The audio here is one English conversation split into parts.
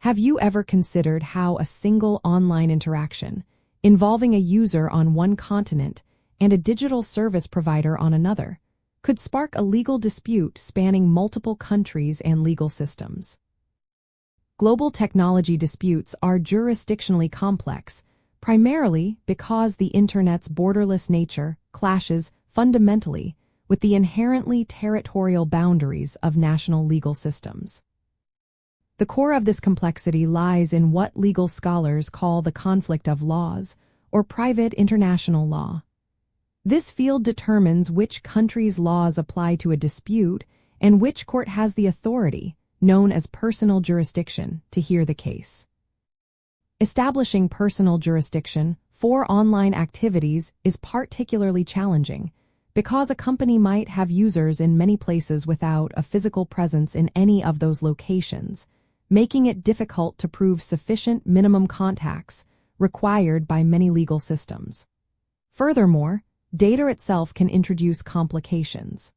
Have you ever considered how a single online interaction, involving a user on one continent and a digital service provider on another, could spark a legal dispute spanning multiple countries and legal systems? Global technology disputes are jurisdictionally complex, primarily because the Internet's borderless nature clashes fundamentally with the inherently territorial boundaries of national legal systems. The core of this complexity lies in what legal scholars call the conflict of laws, or private international law. This field determines which country's laws apply to a dispute and which court has the authority, known as personal jurisdiction, to hear the case. Establishing personal jurisdiction for online activities is particularly challenging because a company might have users in many places without a physical presence in any of those locations, making it difficult to prove sufficient minimum contacts required by many legal systems. Furthermore, data itself can introduce complications.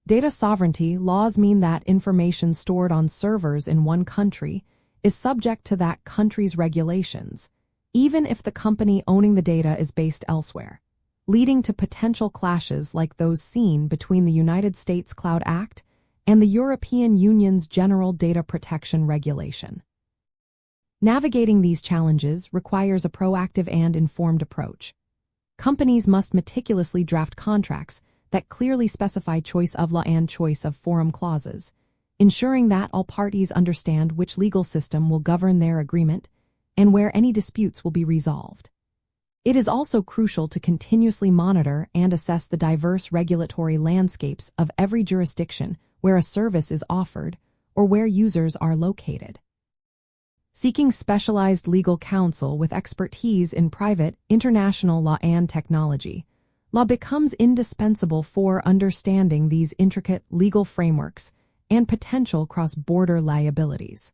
Data sovereignty laws mean that information stored on servers in one country is subject to that country's regulations, even if the company owning the data is based elsewhere, leading to potential clashes like those seen between the United States Cloud Act and the European Union's General Data Protection Regulation. Navigating these challenges requires a proactive and informed approach. Companies must meticulously draft contracts that clearly specify choice of law and choice of forum clauses, ensuring that all parties understand which legal system will govern their agreement and where any disputes will be resolved. It is also crucial to continuously monitor and assess the diverse regulatory landscapes of every jurisdiction where a service is offered or where users are located. Seeking specialized legal counsel with expertise in private, international law and technology law becomes indispensable for understanding these intricate legal frameworks and potential cross-border liabilities.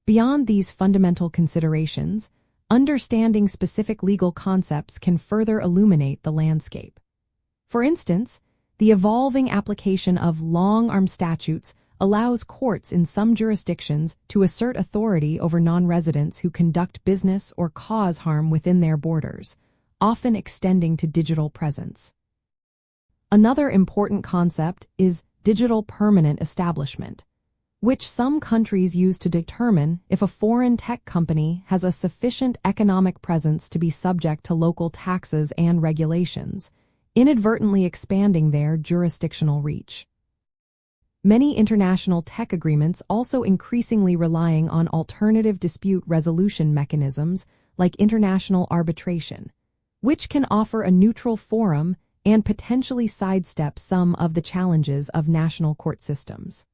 Beyond these fundamental considerations, understanding specific legal concepts can further illuminate the landscape. For instance, the evolving application of long-arm statutes allows courts in some jurisdictions to assert authority over non-residents who conduct business or cause harm within their borders, often extending to digital presence. Another important concept is digital permanent establishment, which some countries use to determine if a foreign tech company has a sufficient economic presence to be subject to local taxes and regulations, inadvertently expanding their jurisdictional reach. Many international tech agreements also increasingly relying on alternative dispute resolution mechanisms like international arbitration, which can offer a neutral forum and potentially sidestep some of the challenges of national court systems.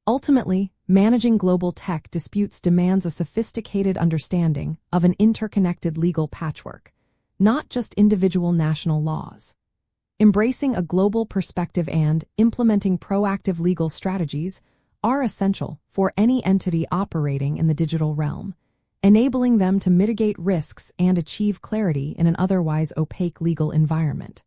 Ultimately, managing global tech disputes demands a sophisticated understanding of an interconnected legal patchwork, not just individual national laws. Embracing a global perspective and implementing proactive legal strategies are essential for any entity operating in the digital realm, enabling them to mitigate risks and achieve clarity in an otherwise opaque legal environment.